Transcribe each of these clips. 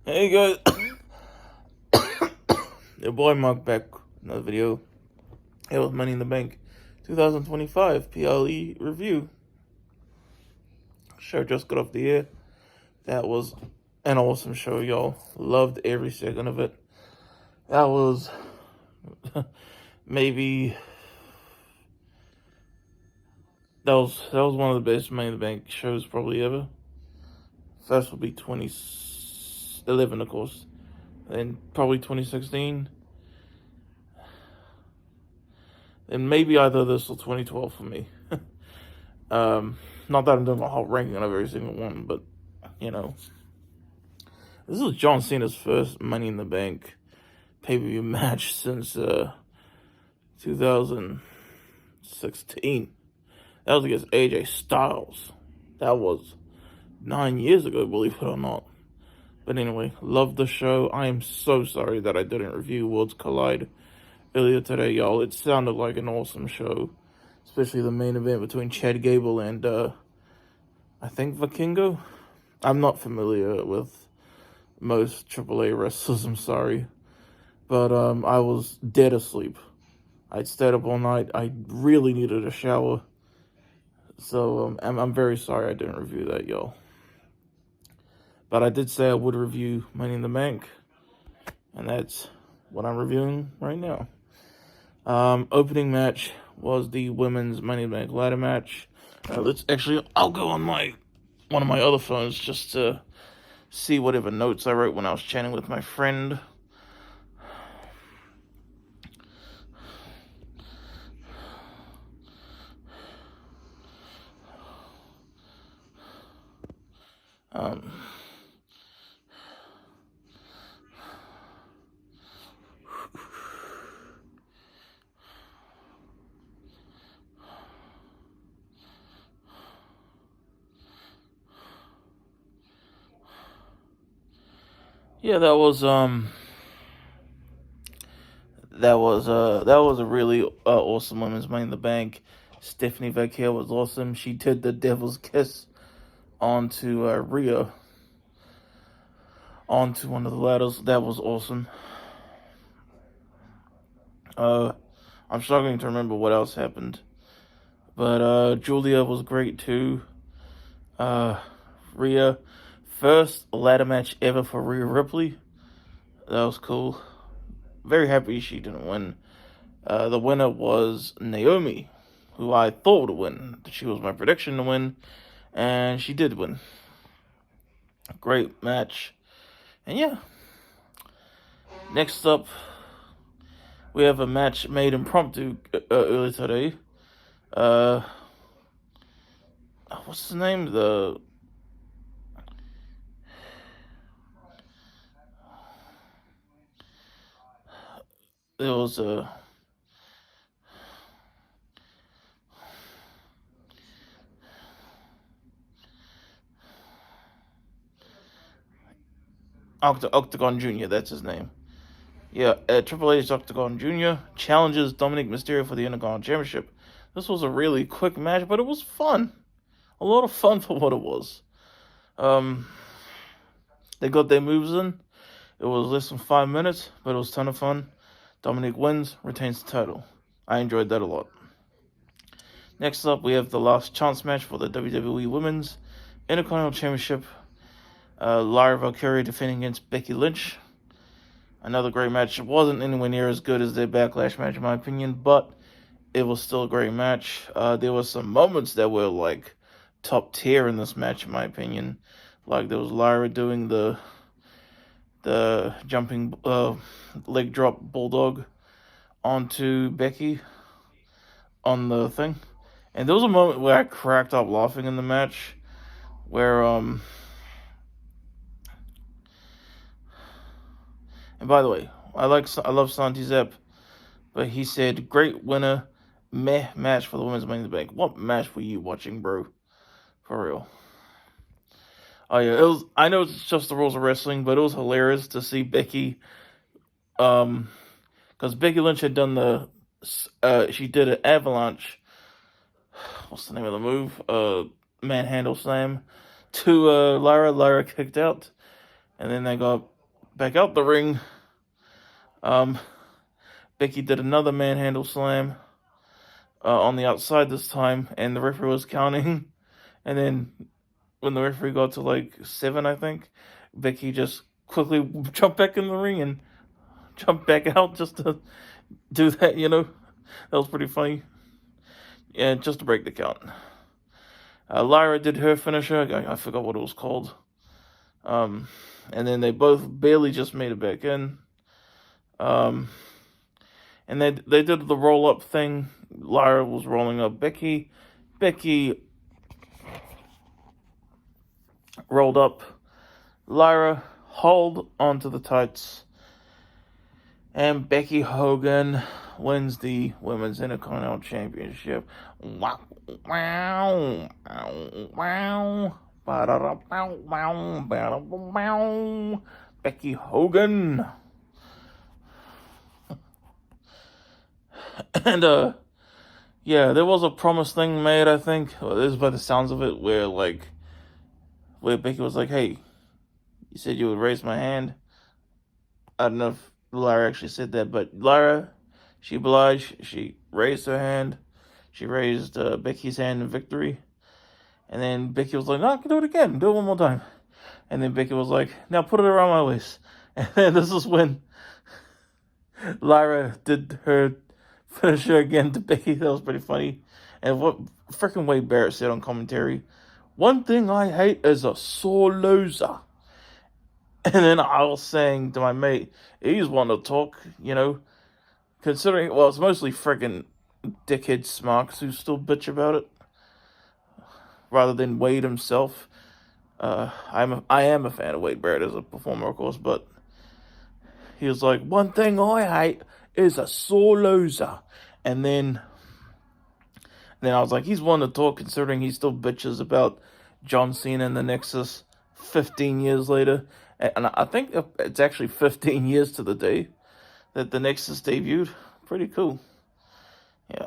Hey guys, your boy Mark back with another video. It was Money in the Bank 2025 PLE review. Show just got off the air. That was an awesome show, y'all. Loved every second of it. That was maybe that was one of the best Money in the Bank shows probably ever. First will be 2011, of course, then probably 2016. And maybe either this or 2012 for me. Not that I'm doing a whole ranking of every single one, but, you know. This is John Cena's first Money in the Bank pay-per-view match since 2016. That was against AJ Styles. That was 9 years ago, believe it or not. But anyway, love the show. I am so sorry that I didn't review Worlds Collide earlier today, y'all. It sounded like an awesome show, especially the main event between Chad Gable and I think Vikingo. I'm not familiar with most AAA wrestlers, I'm sorry, but I was dead asleep. I'd stayed up all night. I really needed a shower, so I'm very sorry I didn't review that, y'all. But I did say I would review Money in the Bank, and that's what I'm reviewing right now. Opening match was the women's Money in the Bank ladder match. I'll go on one of my other phones just to see whatever notes I wrote when I was chatting with my friend. Yeah, that was a really awesome women's Money in the Bank. Stephanie Vaquer was awesome. She did the Devil's Kiss onto Rhea onto one of the ladders. That was awesome. I'm struggling to remember what else happened, but Julia was great too. Rhea, first ladder match ever for Rhea Ripley. That was cool. Very happy she didn't win. The winner was Naomi, who I thought would win. She was my prediction to win, and she did win. Great match. And yeah. Next up, we have a match made impromptu earlier today. What's his name? There was a Octagon Jr., that's his name. Yeah, Triple H's Octagon Jr. challenges Dominic Mysterio for the Intercontinental Championship. This was a really quick match, but it was fun. A lot of fun for what it was. They got their moves in. It was less than 5 minutes, but it was a ton of fun. Dominic wins, retains the title. I enjoyed that a lot. Next up, we have the last chance match for the WWE Women's Intercontinental Championship. Lyra Valkyria defending against Becky Lynch. Another great match. It wasn't anywhere near as good as their Backlash match, in my opinion, but it was still a great match. There were some moments that were like top tier in this match, in my opinion. Like there was Lyra doing the jumping leg drop bulldog onto Becky on the thing. And there was a moment where I cracked up laughing in the match where and by the way, I love Santi Zep, but he said great winner, meh match for the women's Money in the Bank. What match were you watching, bro? For real. Oh yeah, it was. I know it's just the rules of wrestling, but it was hilarious to see Becky, because Becky Lynch had done she did an avalanche. What's the name of the move? Manhandle slam to Lyra. Lyra kicked out, and then they got back out the ring. Becky did another manhandle slam on the outside this time, and the referee was counting. And then when the referee got to like 7, I think, Becky just quickly jumped back in the ring and jumped back out just to do that, That was pretty funny. Yeah, just to break the count. Lyra did her finisher. I forgot what it was called. And then they both barely just made it back in. And they did the roll-up thing. Lyra was rolling up Becky. Becky rolled up Lyra, hauled onto the tights. And Becky Hogan wins the Women's Intercontinental Championship. Wow, wow, wow, wow. Becky Hogan. And, yeah, there was a promise thing made, I think. Well, this is by the sounds of it, where Becky was like, hey, you said you would raise my hand. I don't know if Lyra actually said that, but Lyra, she obliged. She raised her hand. She raised Becky's hand in victory. And then Becky was like, no, I can do it again. Do it one more time. And then Becky was like, now put it around my waist. And then this is when Lyra did her finisher again to Becky. That was pretty funny. And what freaking Wade Barrett said on commentary, one thing I hate is a sore loser. And then I was saying to my mate, he's one to talk, considering, well, it's mostly freaking dickhead Smarks who still bitch about it, rather than Wade himself. I am a fan of Wade Barrett as a performer, of course, but he was like, one thing I hate is a sore loser. And then I was like, he's one to talk, considering he still bitches about John Cena and the Nexus 15 years later. And I think it's actually 15 years to the day that the Nexus debuted. Pretty cool. Yeah.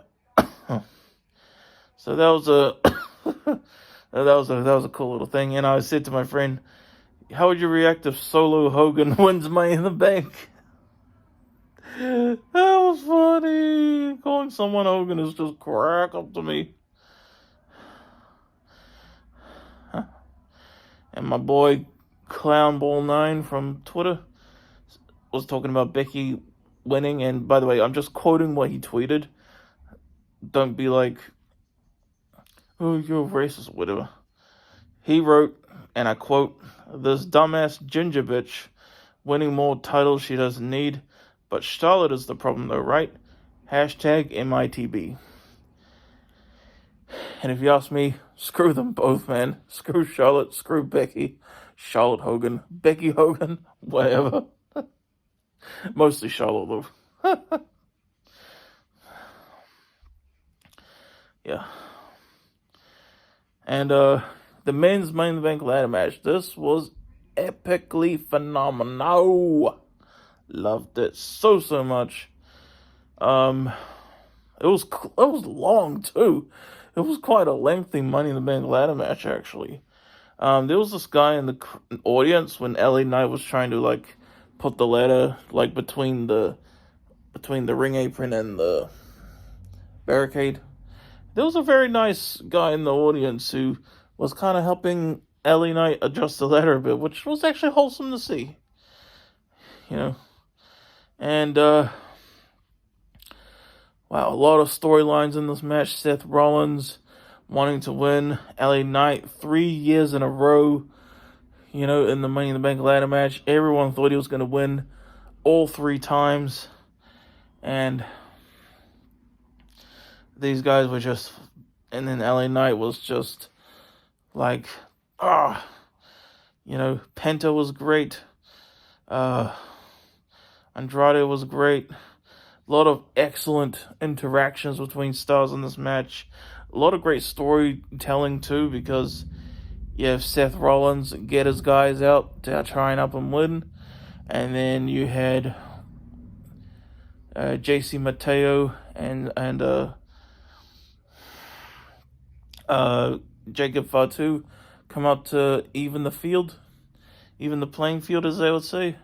So that was a cool little thing. And I said to my friend, how would you react if Solo Hogan wins Money in the Bank? That was funny. Calling someone Hogan is just crack up to me. Huh? And my boy Clownball9 from Twitter was talking about Becky winning. And by the way, I'm just quoting what he tweeted. Don't be like, oh, you're racist, whatever. He wrote, and I quote, this dumbass ginger bitch winning more titles she doesn't need. But Charlotte is the problem though, right? Hashtag MITB. And if you ask me, screw them both, man. Screw Charlotte, screw Becky. Charlotte Hogan, Becky Hogan, whatever. Mostly Charlotte, though. Yeah. And the men's Money in the Bank ladder match. This was epically phenomenal. Loved it so much. It was long too. It was quite a lengthy Money in the Bank ladder match, actually. There was this guy in the audience when LA Knight was trying to put the ladder between the ring apron and the barricade. There was a very nice guy in the audience who was kind of helping LA Knight adjust the ladder a bit, which was actually wholesome to see. And wow, a lot of storylines in this match. Seth Rollins wanting to win, LA Knight 3 years in a row, in the Money in the Bank ladder match. Everyone thought he was going to win all 3 times. And these guys were just, and then LA Knight was just like, Penta was great. Andrade was great. A lot of excellent interactions between stars in this match. A lot of great storytelling too, because you have Seth Rollins get his guys out to try and help him win. And then you had JC Mateo and Jacob Fatu come out to even the playing field, as they would say.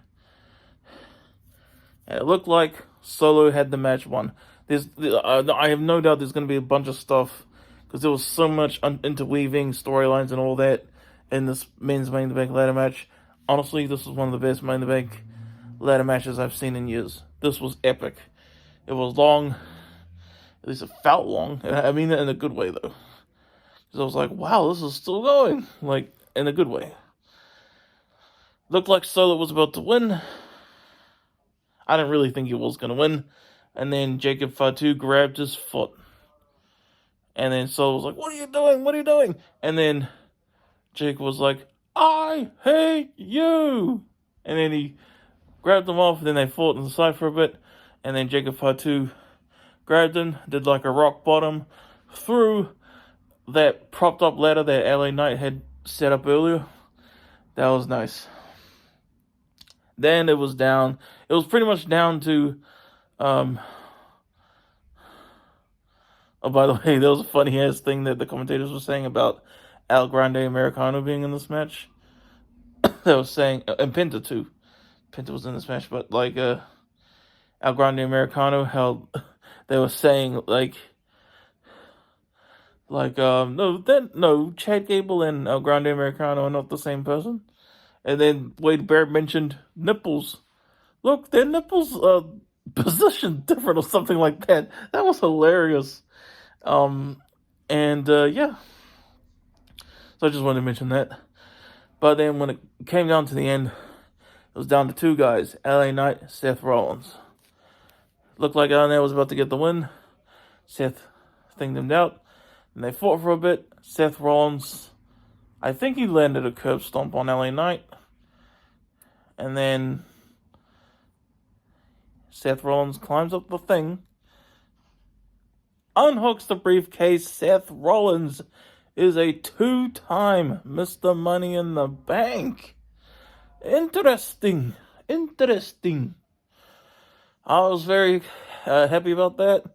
And it looked like Solo had the match won. I have no doubt there's going to be a bunch of stuff because there was so much interweaving storylines and all that in this men's Money in the Bank ladder match. Honestly, this was one of the best Money in the Bank ladder matches I've seen in years. This was epic. It was long. At least it felt long. I mean it in a good way, though. Because I was like, wow, this is still going. Like, in a good way. Looked like Solo was about to win. I didn't really think he was going to win. And then Jacob Fatu grabbed his foot. And then Solo was like, what are you doing? What are you doing? And then Jake was like, I hate you. And then he grabbed him off. And then they fought on the side for a bit. And then Jacob Fatu grabbed him, did like a rock bottom, through that propped up ladder that LA Knight had set up earlier. That was nice. Then it was down. It was pretty much down to, oh, by the way, there was a funny ass thing that the commentators were saying about El Grande Americano being in this match. They was saying, and Penta too. Penta was in this match, but like, El Grande Americano, how they were saying no, Chad Gable and El Grande Americano are not the same person. And then Wade Barrett mentioned nipples. Look, their nipples positioned different or something like that. That was hilarious. Yeah. So I just wanted to mention that. But then when it came down to the end, it was down to two guys, LA Knight, Seth Rollins. Looked like LA was about to get the win. Seth thinged him out. And they fought for a bit. Seth Rollins, I think he landed a curb stomp on LA Knight. And then Seth Rollins climbs up the thing, unhooks the briefcase. Seth Rollins is a two-time Mr. Money in the Bank. Interesting. I was very happy about that.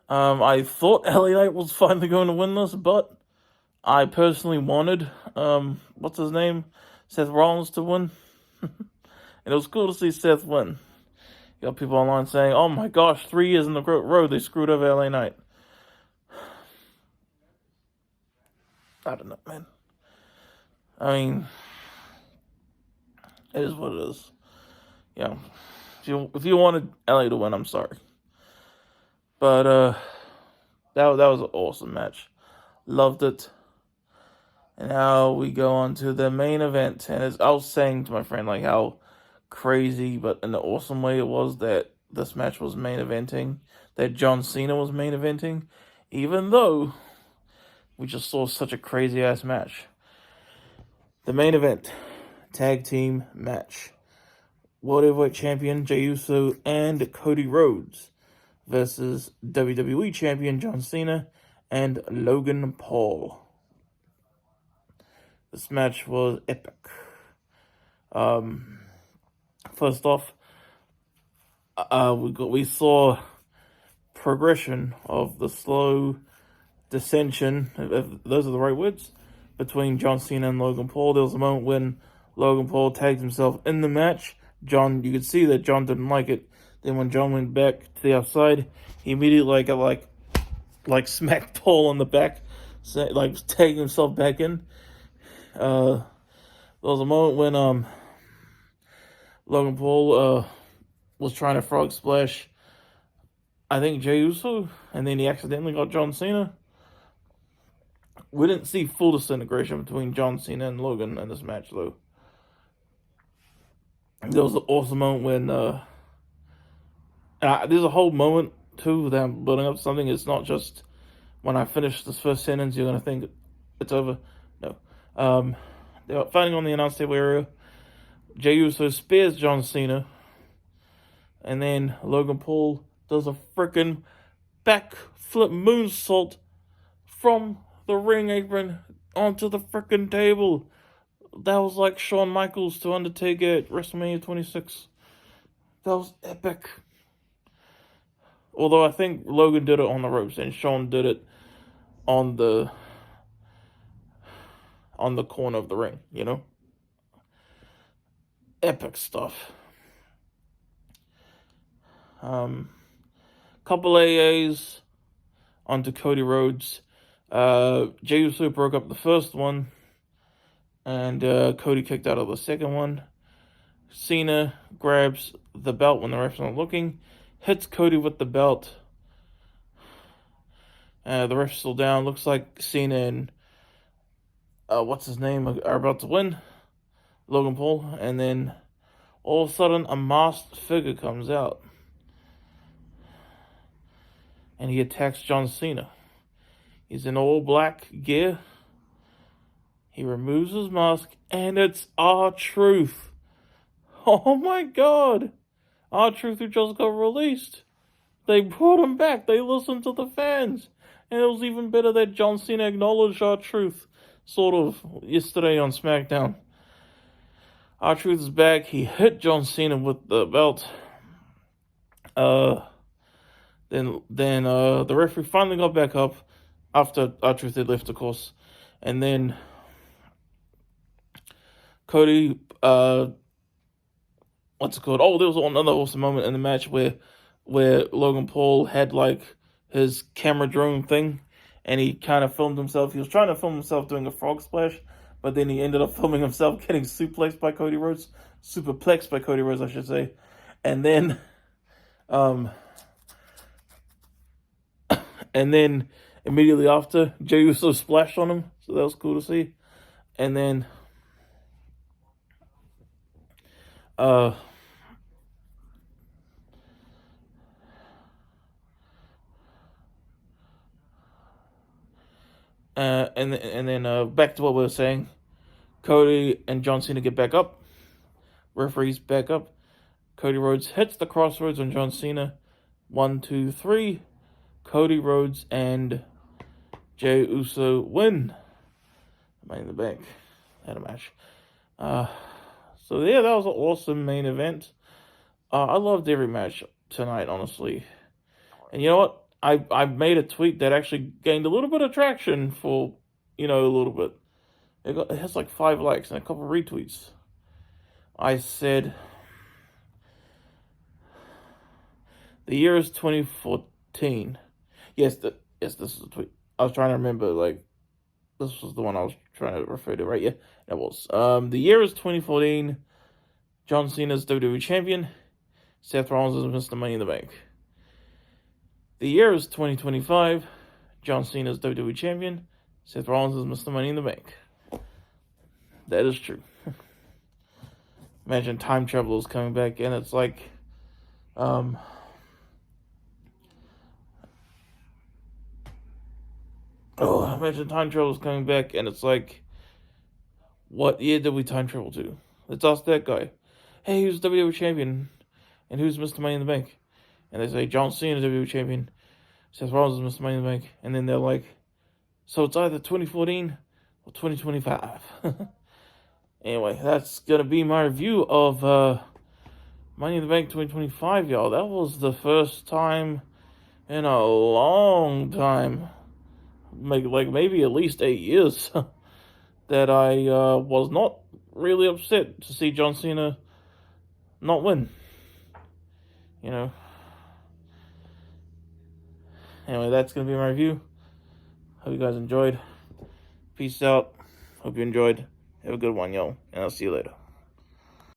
I thought LA Knight was finally going to win this, but I personally wanted, what's his name? Seth Rollins to win. And it was cool to see Seth win. You got people online saying, oh my gosh, 3 years in a row they screwed over LA Knight. I don't know, man. I mean, it is what it is. Yeah. If you wanted LA to win, I'm sorry. But that was an awesome match. Loved it. And now we go on to the main event. And as I was saying to my friend, like how crazy, but in the awesome way it was that this match was main eventing, that John Cena was main eventing, even though we just saw such a crazy ass match. The main event, tag team match. World Heavyweight Champion Jey Uso and Cody Rhodes versus WWE Champion John Cena and Logan Paul. This match was epic. First off, we saw progression of the slow dissension, if those are the right words, between John Cena and Logan Paul. There was a moment when Logan Paul tagged himself in the match. You could see that John didn't like it. Then when John went back to the outside, he immediately smacked Paul on the back, tagging himself back in. There was a moment when Logan Paul was trying to frog splash, I think, Jey Uso, and then he accidentally got John Cena. We didn't see full disintegration between John Cena and Logan in this match, though. There was an awesome moment when there's a whole moment too that I'm building up something. It's not just when I finish this first sentence you're gonna think it's over. No. They were fighting on the announce table area. Jey Uso spears John Cena, and then Logan Paul does a freaking backflip moonsault from the ring apron onto the freaking table. That was like Shawn Michaels to Undertaker at WrestleMania 26. That was epic. Although I think Logan did it on the ropes and Shawn did it on the corner of the ring, you know? Epic stuff. Couple AAs onto Cody Rhodes. Jey Uso broke up the first one, and Cody kicked out of the second one. Cena grabs the belt when the ref's not looking, hits Cody with the belt. The ref's still down. Looks like Cena and what's his name are about to win, Logan Paul, and then all of a sudden a masked figure comes out, and he attacks John Cena. He's in all black gear. He removes his mask, and it's R-Truth. Oh my God! R-Truth, who just got released. They brought him back. They listened to the fans. And it was even better that John Cena acknowledged R-Truth, sort of, yesterday on SmackDown. R-Truth is back. He hit John Cena with the belt. Then the referee finally got back up after R-Truth had left, of course. And then Cody, what's it called? Oh, there was another awesome moment in the match where Logan Paul had like his camera drone thing, and he kind of filmed himself. He was trying to film himself doing a frog splash, but then he ended up filming himself getting superplexed by Cody Rhodes, I should say. And then, immediately after, Jey Uso splashed on him, so that was cool to see. And then, and then back to what we were saying. Cody and John Cena get back up. Referees back up. Cody Rhodes hits the crossroads on John Cena. 1, 2, 3. Cody Rhodes and Jey Uso win. Money in the Bank. Had a match. So yeah, that was an awesome main event. I loved every match tonight, honestly. And you know what? I made a tweet that actually gained a little bit of traction for, a little bit. It has like 5 likes and a couple retweets. I said, the year is 2014. Yes, this is a tweet. I was trying to remember, this was the one I was trying to refer to, right? Yeah, that was. The year is 2014. John Cena's WWE Champion. Seth Rollins is Mr. Money in the Bank. The year is 2025. John Cena's WWE Champion. Seth Rollins is Mr. Money in the Bank. That is true. Imagine time travel is coming back, and it's like, imagine time travel is coming back, and it's like, what year did we time travel to? Let's ask that guy. Hey, who's WWE Champion? And who's Mr. Money in the Bank? And they say, John Cena, WWE Champion. Seth Rollins is Mr. Money in the Bank. And then they're like, so it's either 2014 or 2025. Anyway, that's going to be my review of Money in the Bank 2025, y'all. That was the first time in a long time, like maybe at least 8 years, that I was not really upset to see John Cena not win. Anyway, that's going to be my review. Hope you guys enjoyed. Peace out. Hope you enjoyed. Have a good one, y'all. And I'll see you later.